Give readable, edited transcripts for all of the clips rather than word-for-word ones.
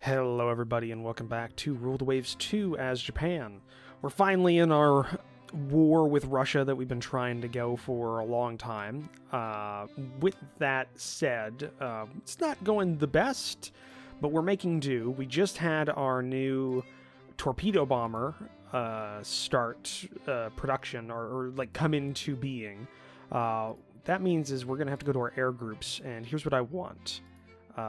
Hello everybody and welcome back to Rule the Waves 2 as Japan. We're finally in our war with Russia that we've been trying to go for a long time. With that said, it's not going the best, but we're making do. We just had our new torpedo bomber start production or like come into being. That means is we're going to have to go to our air groups, and here's what I want.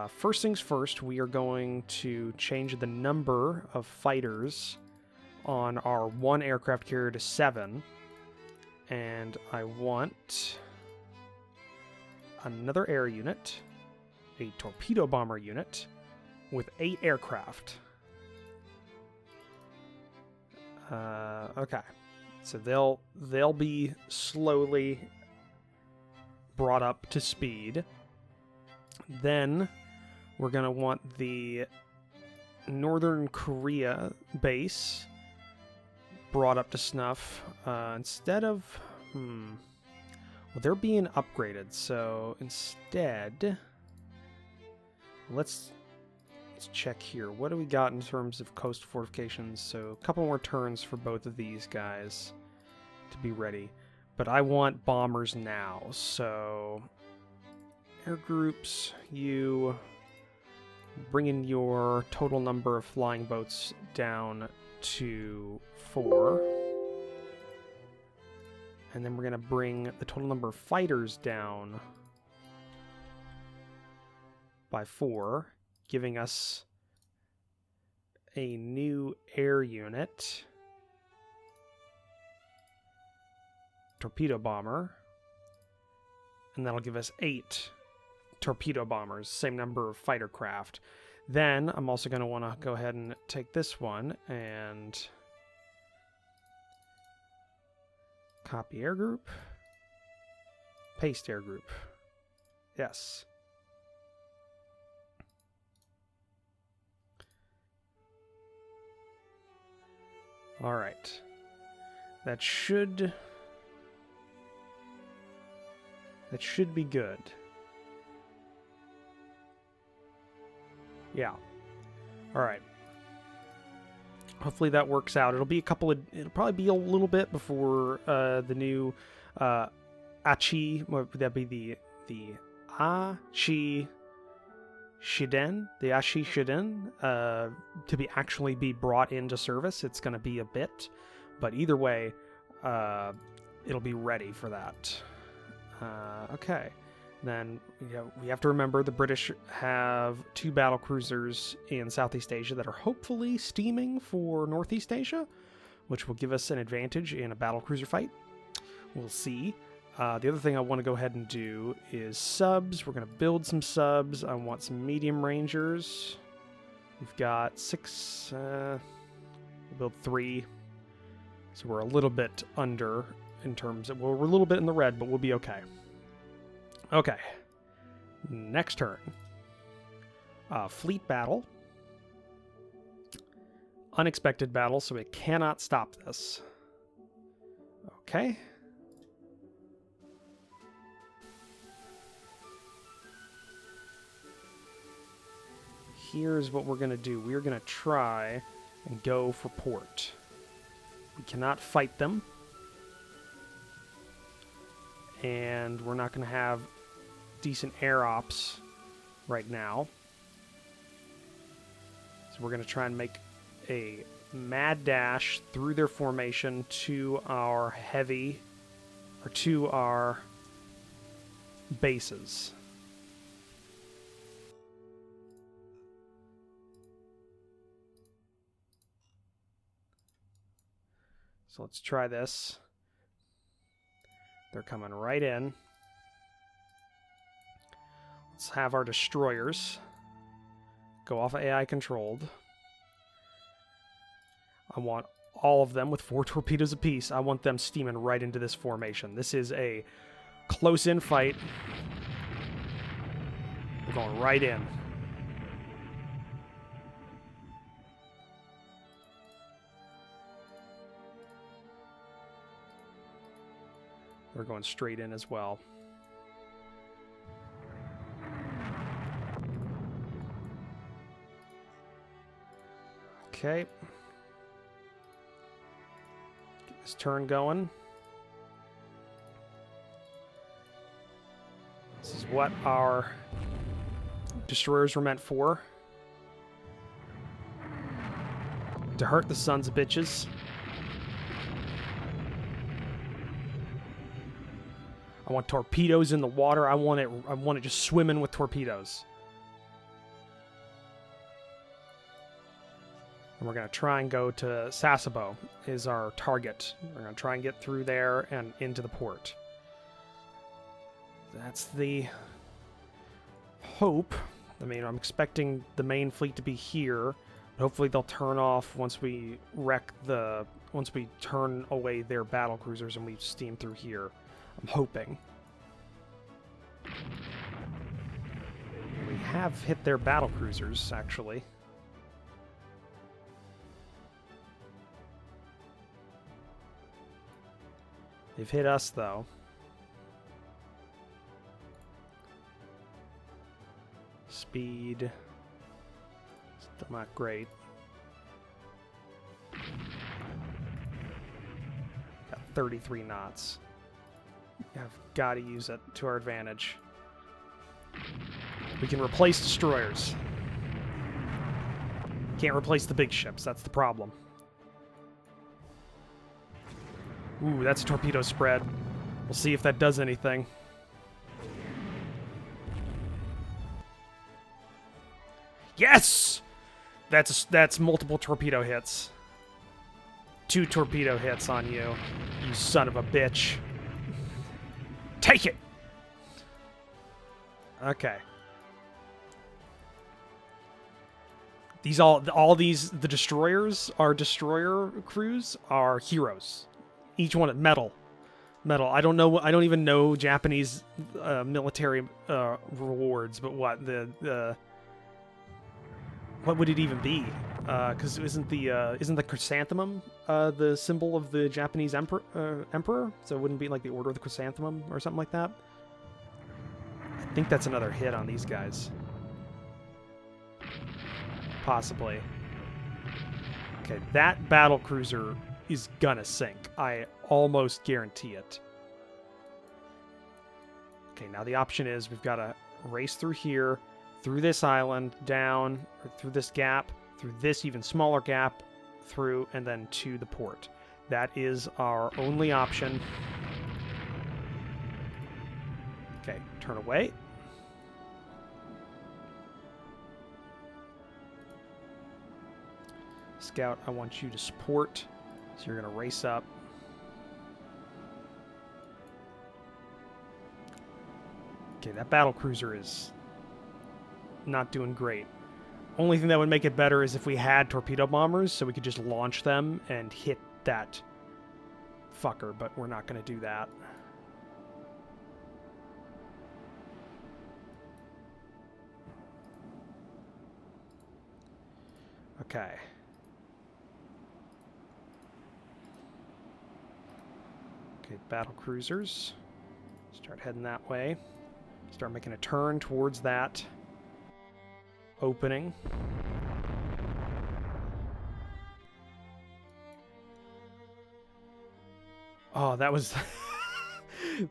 First things first, we are going to change the number of fighters on our one aircraft carrier to 7. And I want another air unit, a torpedo bomber unit, with 8 aircraft. Okay. So they'll be slowly brought up to speed. Then we're going to want the Northern Korea base brought up to snuff. Instead of... well, they're being upgraded. So instead, let's check here. What do we got in terms of coast fortifications? So a couple more turns for both of these guys to be ready. But I want bombers now, so... air groups, you bring in your total number of flying boats down to 4. And then we're going to bring the total number of fighters down by 4, giving us a new air unit. Torpedo bomber. And that'll give us 8 torpedo bombers, same number of fighter craft. Then I'm also going to want to go ahead and take this one and copy air group, paste air group. Yes. All right. That should be good. Yeah. All right. Hopefully that works out. It'll probably be a little bit before the new Achi, what would that be, the Achi Shiden, to actually be brought into service. It's going to be a bit, but either way, it'll be ready for that. Okay. Then we have to remember the British have 2 battle cruisers in Southeast Asia that are hopefully steaming for Northeast Asia, which will give us an advantage in a battle cruiser fight. We'll see. The other thing I want to go ahead and do is subs. We're going to build some subs. I want some medium rangers. We've got 6. We'll build 3. So we're a little bit under in terms of... well, we're a little bit in the red, but we'll be okay. Okay, next turn. Fleet battle. Unexpected battle, so it cannot stop this. Okay. Here's what we're going to do. We're going to try and go for port. We cannot fight them. And we're not going to have decent air ops right now. So we're going to try and make a mad dash through their formation to our heavy, or to our bases. So let's try this. They're coming right in. Let's have our destroyers go off AI controlled. I want all of them with 4 torpedoes apiece. I want them steaming right into this formation. This is a close-in fight. We're going right in. They're going straight in as well. Okay. Get this turn going. This is what our destroyers were meant for. To hurt the sons of bitches. I want torpedoes in the water. I want it just swimming with torpedoes. And we're going to try and go to Sasebo is our target. We're going to try and get through there and into the port. That's the hope. I mean, I'm expecting the main fleet to be here. Hopefully they'll turn off once we once we turn away their battle cruisers and we steam through here. I'm hoping. We have hit their battle cruisers, actually. They've hit us, though. Speed. Still not great. Got 33 knots. I've got to use it to our advantage. We can replace destroyers. Can't replace the big ships. That's the problem. Ooh, that's a torpedo spread. We'll see if that does anything. Yes! That's multiple torpedo hits. 2 torpedo hits on you, you son of a bitch. Take it! Okay. The destroyers, our destroyer crews, are heroes. Each one, metal. I don't even know Japanese military rewards, but what would it even be? Because isn't the chrysanthemum the symbol of the Japanese emperor? So it wouldn't be like the Order of the Chrysanthemum or something like that? I think that's another hit on these guys. Possibly. Okay, that battle cruiser is gonna sink. I almost guarantee it. Okay, now the option is we've got to race through here, through this island, down, or through this gap, through this even smaller gap, through, and then to the port. That is our only option. Okay, turn away. Scout, I want you to support. So you're going to race up. Okay, that battle cruiser is not doing great. Only thing that would make it better is if we had torpedo bombers, so we could just launch them and hit that fucker, but we're not going to do that. Okay. Okay, battle cruisers. Start heading that way. Start making a turn towards that opening. Oh, that was...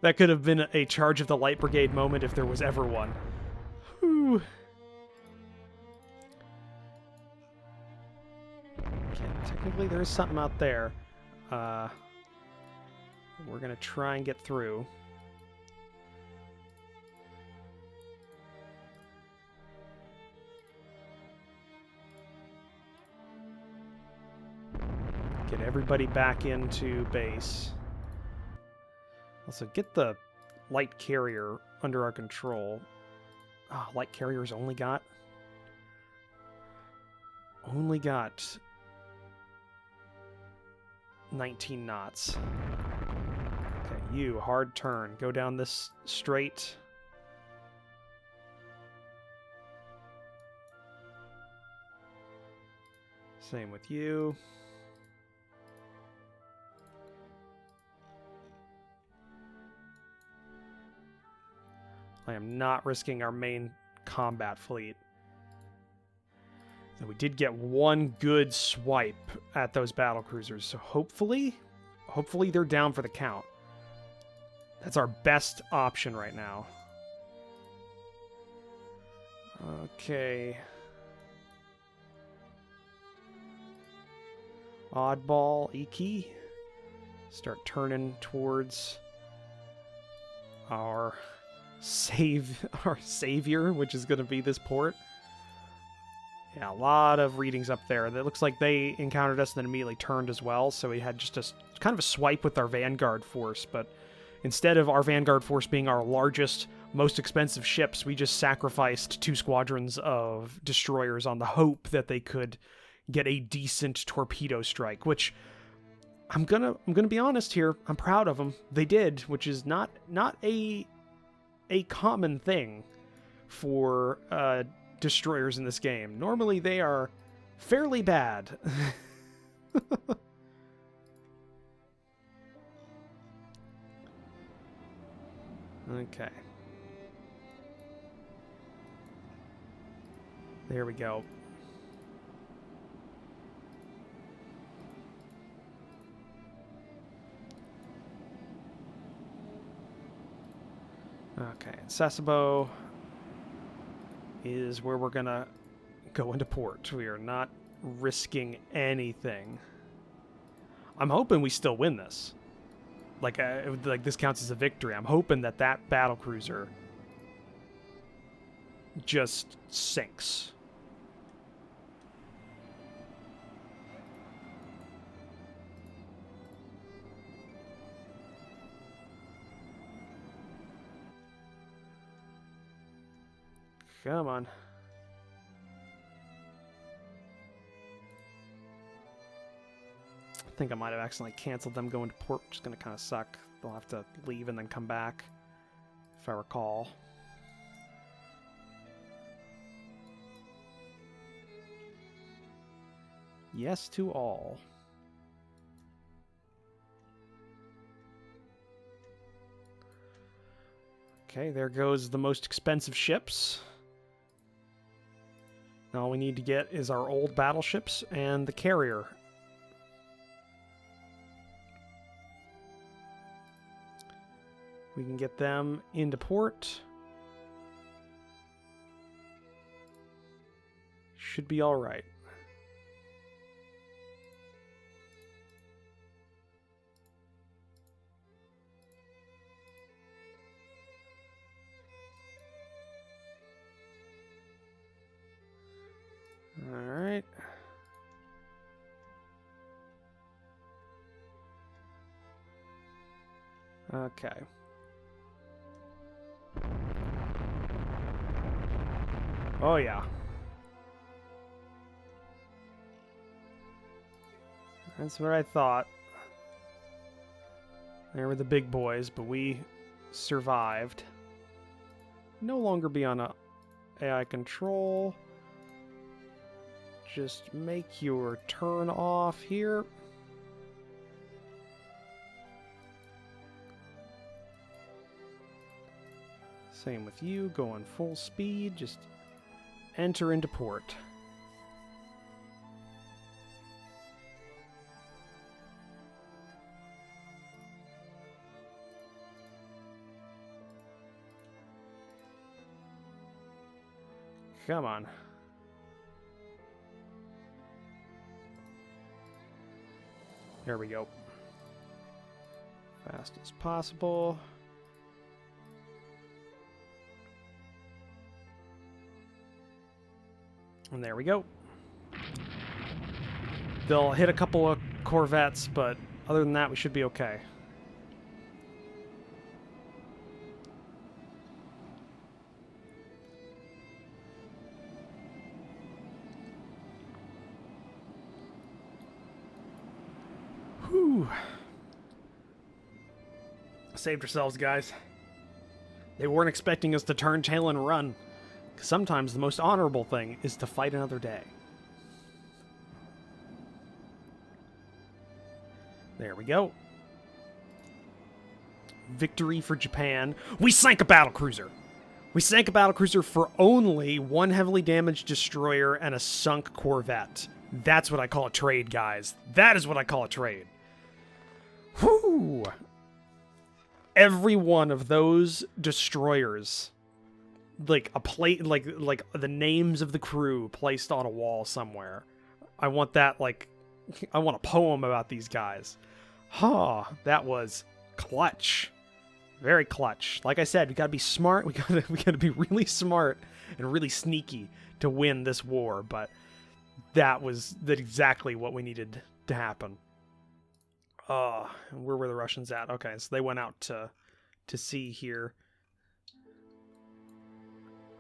that could have been a Charge of the Light Brigade moment if there was ever one. Whew. Okay, technically there is something out there. We're going to try and get through. Get everybody back into base. Also, get the light carrier under our control. Ah, light carriers only got 19 knots. Okay, you, hard turn. Go down this straight. Same with you. I am not risking our main combat fleet. So we did get one good swipe at those battle cruisers. So hopefully they're down for the count. That's our best option right now. Okay. Oddball, Iki. Start turning towards our savior, which is going to be this port. Yeah, a lot of readings up there. It looks like they encountered us and then immediately turned as well, so we had just kind of a swipe with our Vanguard force, but instead of our Vanguard force being our largest, most expensive ships, we just sacrificed 2 squadrons of destroyers on the hope that they could get a decent torpedo strike, which I'm gonna be honest here, I'm proud of them. They did, which is not a common thing for destroyers in this game. Normally they are fairly bad. Okay. There we go. Okay, Sasebo is where we're gonna go into port. We are not risking anything. I'm hoping we still win this. Like this counts as a victory. I'm hoping that battle cruiser just sinks. Come on. I think I might have accidentally canceled them going to port, which is going to kind of suck. They'll have to leave and then come back, if I recall. Yes to all. Okay, there goes the most expensive ships. Now all we need to get is our old battleships and the carrier. We can get them into port. Should be all right. All right. Okay. Oh, yeah. That's what I thought. There were the big boys, but we survived. No longer be on AI control. Just make your turn off here. Same with you, going full speed. Just enter into port. Come on. There we go. Fast as possible. And there we go. They'll hit a couple of corvettes, but other than that, we should be okay. Whew. Saved ourselves, guys. They weren't expecting us to turn tail and run. Sometimes the most honorable thing is to fight another day. There we go. Victory for Japan. We sank a battlecruiser. We sank a battlecruiser for only one heavily damaged destroyer and a sunk corvette. That's what I call a trade, guys. That is what I call a trade. Whew! Every one of those destroyers, like a plate, like the names of the crew placed on a wall somewhere. I want that, like, I want a poem about these guys. That was clutch. Very clutch. Like I said, we gotta be smart. We gotta be really smart and really sneaky to win this war. But that exactly what we needed to happen. Where were the Russians at? Okay, so they went out to sea here.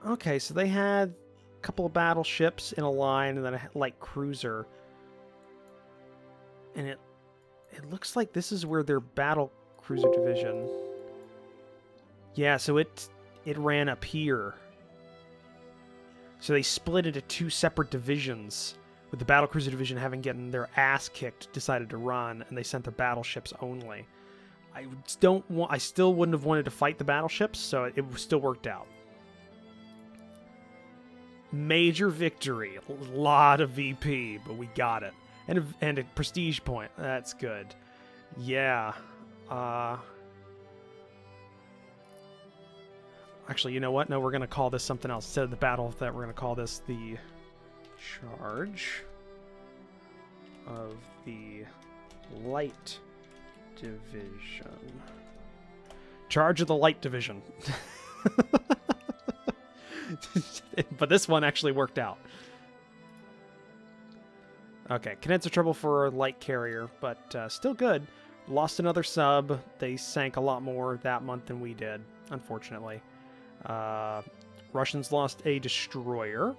Okay, so they had a couple of battleships in a line and then a light cruiser. And it looks like this is where their battle cruiser division. Yeah, so it ran up here. So they split into two separate divisions, with the battlecruiser division having gotten their ass kicked, decided to run, and they sent their battleships only. I still wouldn't have wanted to fight the battleships, so it still worked out. Major victory, a lot of VP, but we got it, and a prestige point. That's good. Yeah. Actually, you know what? No, we're going to call this something else. Instead of the battle, we're going to call this the charge of the light division. Charge of the light division. But this one actually worked out. Okay, condenser trouble for light carrier, but still good. Lost another sub. They sank a lot more that month than we did, unfortunately. Russians lost a destroyer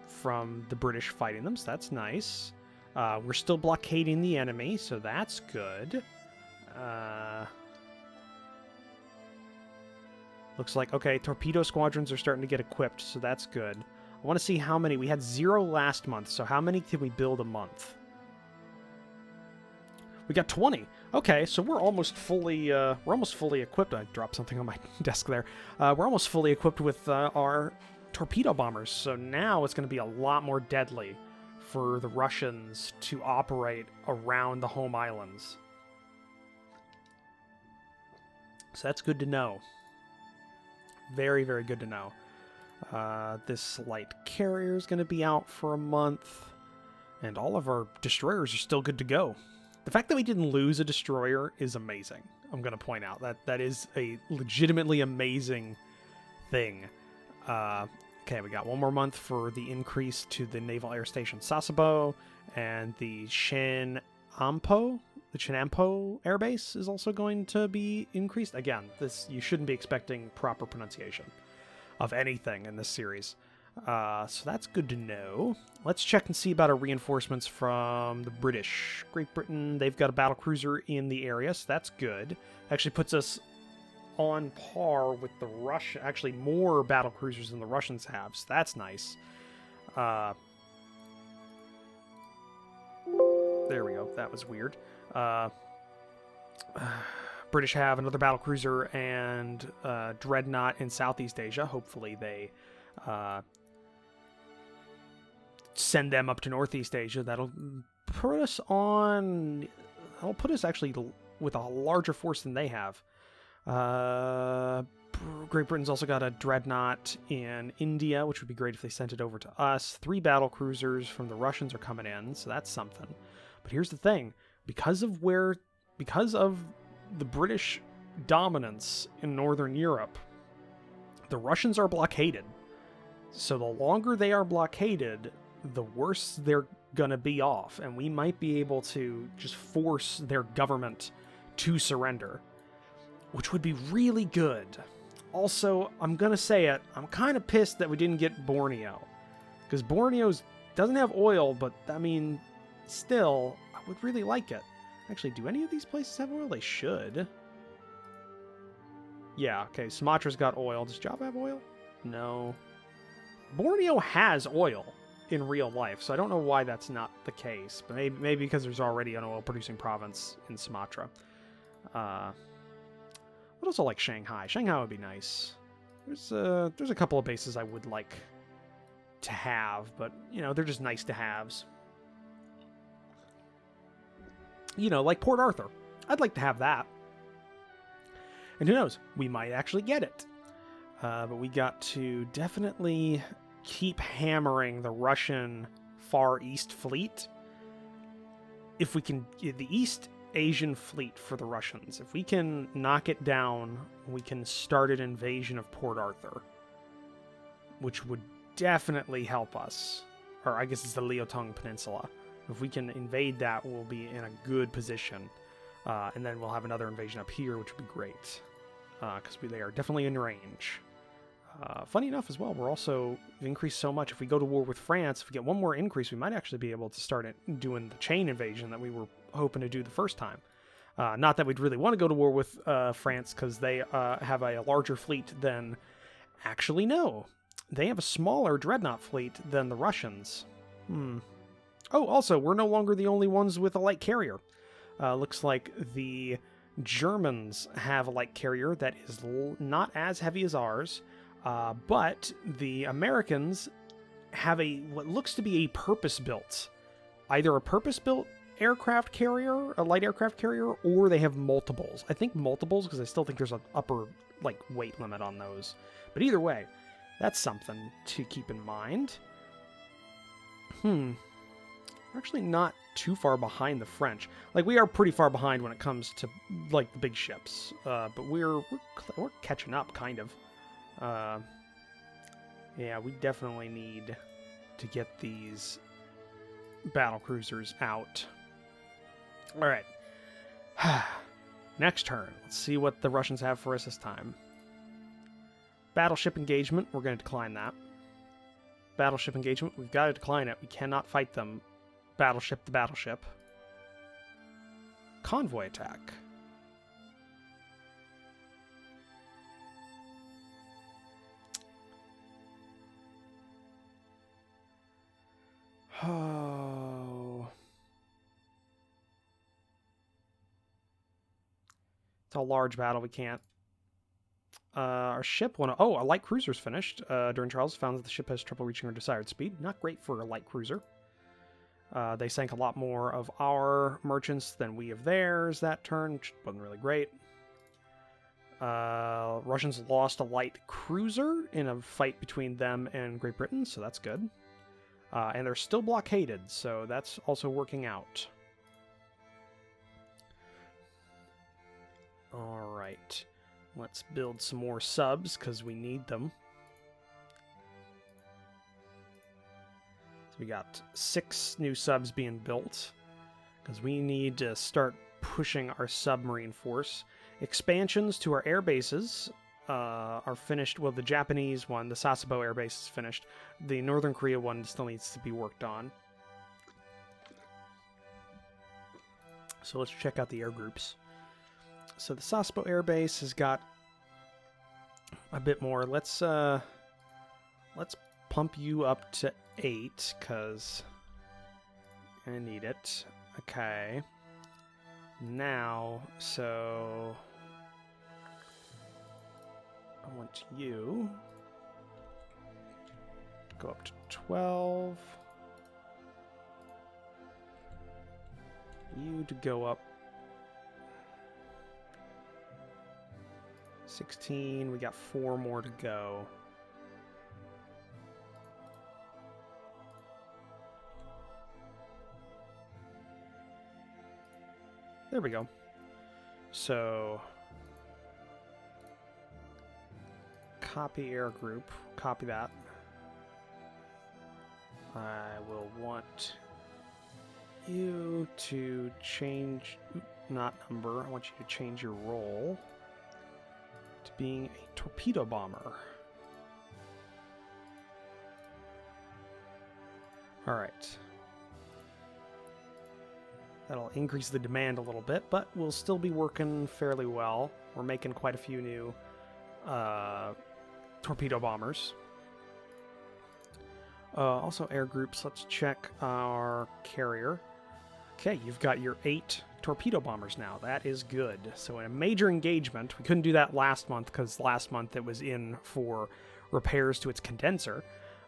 from the British fighting them, so that's nice. We're still blockading the enemy, so that's good. Looks like, okay, torpedo squadrons are starting to get equipped, so that's good. I want to see how many. We had 0 last month, so how many did we build a month? We got 20. Okay, so we're almost fully equipped. I dropped something on my desk there. We're almost fully equipped with our torpedo bombers, so now it's going to be a lot more deadly for the Russians to operate around the home islands. So that's good to know. Very, very good to know. This light carrier is going to be out for a month, and all of our destroyers are still good to go. The fact that we didn't lose a destroyer is amazing. I'm going to point out that is a legitimately amazing thing. Okay, we got one more month for the increase to the Naval Air Station Sasebo, and the Chinampo Air Base is also going to be increased. Again, you shouldn't be expecting proper pronunciation of anything in this series. So that's good to know. Let's check and see about our reinforcements from the British. Great Britain, they've got a battlecruiser in the area, so that's good. Actually puts us on par with the Russian, actually more battlecruisers than the Russians have, so that's nice. There we go, that was weird. British have another battlecruiser and dreadnought in Southeast Asia. Hopefully they send them up to Northeast Asia. That'll put us actually with a larger force than they have. Great Britain's also got a dreadnought in India, which would be great if they sent it over to us. 3 battle cruisers from the Russians are coming in, so that's something. But here's the thing. Because of the British dominance in Northern Europe, the Russians are blockaded. So the longer they are blockaded, the worse they're going to be off. And we might be able to just force their government to surrender, which would be really good. Also, I'm going to say it, I'm kind of pissed that we didn't get Borneo. Because Borneo doesn't have oil, but, I mean, still, I would really like it. Actually, do any of these places have oil? They should. Yeah, okay, Sumatra's got oil. Does Java have oil? No. Borneo has oil in real life, so I don't know why that's not the case. But maybe because there's already an oil-producing province in Sumatra. But also like Shanghai. Shanghai would be nice. There's a couple of bases I would like to have, but, you know, they're just nice to haves. You know, like Port Arthur. I'd like to have that. And who knows, we might actually get it. But we got to definitely keep hammering the Russian Far East fleet. If we can, the East Asian fleet for the Russians, if we can knock it down, we can start an invasion of Port Arthur, which would definitely help us. Or I guess it's the Liaotung Peninsula. If we can invade that, we'll be in a good position. And then we'll have another invasion up here, which would be great. Because they are definitely in range. Funny enough as well, we're also increased so much. If we go to war with France, if we get one more increase, we might actually be able to start doing the chain invasion that we were hoping to do the first time. Not that we'd really want to go to war with France, because they have a larger fleet than... Actually, no. They have a smaller dreadnought fleet than the Russians. Oh, also, we're no longer the only ones with a light carrier. Looks like the Germans have a light carrier that is not as heavy as ours, but the Americans have what looks to be a purpose-built, either a purpose-built aircraft carrier, a light aircraft carrier, or they have multiples. I think multiples, because I still think there's an upper weight limit on those. But either way, that's something to keep in mind. We're actually not too far behind the French. We are pretty far behind when it comes to, the big ships. But we're catching up, kind of. Yeah, we definitely need to get these battle cruisers out. All right. Next turn. Let's see what the Russians have for us this time. Battleship engagement. We're going to decline that. Battleship engagement. We've got to decline it. We cannot fight them. Battleship to battleship. Convoy attack. Oh. It's a large battle. We can't. Our ship won. Oh, a light cruiser's finished. During trials, found that the ship has trouble reaching her desired speed. Not great for a light cruiser. They sank a lot more of our merchants than we of theirs that turn, which wasn't really great. Russians lost a light cruiser in a fight between them and Great Britain, so that's good. And they're still blockaded, so that's also working out. Alright. Let's build some more subs, because we need them. So we got 6 new subs being built, because we need to start pushing our submarine force. Expansions to our air bases are finished. Well, the Japanese one, the Sasebo air base, is finished. The Northern Korea one still needs to be worked on. So let's check out the air groups. So the Sasebo air base has got a bit more. Let's pump you up to 8, because I need it. Okay. Now, so I want you to go up to 12. You to go up 16. We got 4 more to go. There we go. So, copy air group. Copy that. I will want you to change, not number, I want you to change your role to being a torpedo bomber. Alright. That'll increase the demand a little bit, but we'll still be working fairly well. We're making quite a few new torpedo bombers. Also, air groups, let's check our carrier. Okay, you've got your 8 torpedo bombers now. That is good. So in a major engagement, we couldn't do that last month because last month it was in for repairs to its condenser.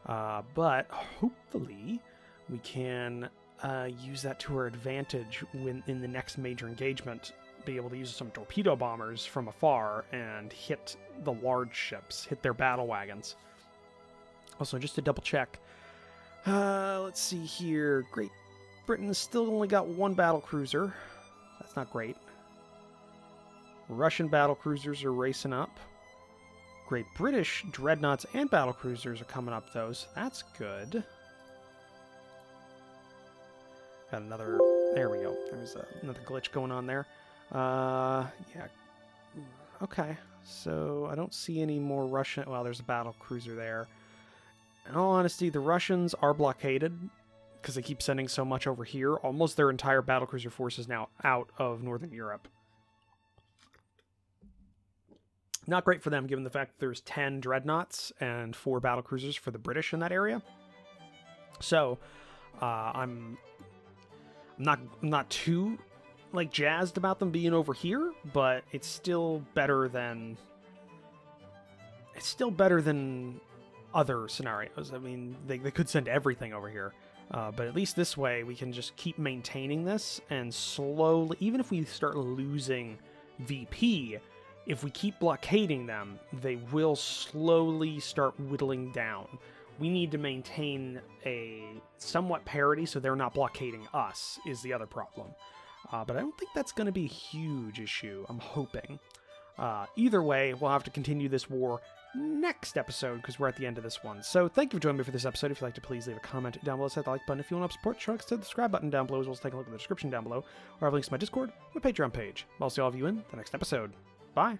But hopefully we can use that to our advantage when in the next major engagement, be able to use some torpedo bombers from afar and hit the large ships, hit their battle wagons. Also, just to double check, let's see here. Great Britain's still only got one battle cruiser. That's not great. Russian battle cruisers are racing up. Great British dreadnoughts and battle cruisers are coming up, though, so that's good. Got another... There we go. There's another glitch going on there. Yeah. Okay. So I don't see any more Russian... Well, there's a battle cruiser there. In all honesty, the Russians are blockaded because they keep sending so much over here. Almost their entire battlecruiser force is now out of Northern Europe. Not great for them, given the fact that there's 10 dreadnoughts and 4 battlecruisers for the British in that area. So, I'm not too like jazzed about them being over here, but it's still better than other scenarios. I mean, they could send everything over here. But at least this way, we can just keep maintaining this and slowly, even if we start losing VP, if we keep blockading them, they will slowly start whittling down. We need to maintain a somewhat parity so they're not blockading us, is the other problem. But I don't think that's going to be a huge issue, I'm hoping. Either way, we'll have to continue this war next episode because we're at the end of this one. So thank you for joining me for this episode. If you'd like to, please leave a comment down below, hit the like button. If you want to support the show, hit the subscribe button down below, as well as take a look at the description down below, where I have links to my Discord, my Patreon page. I'll see all of you in the next episode. Bye.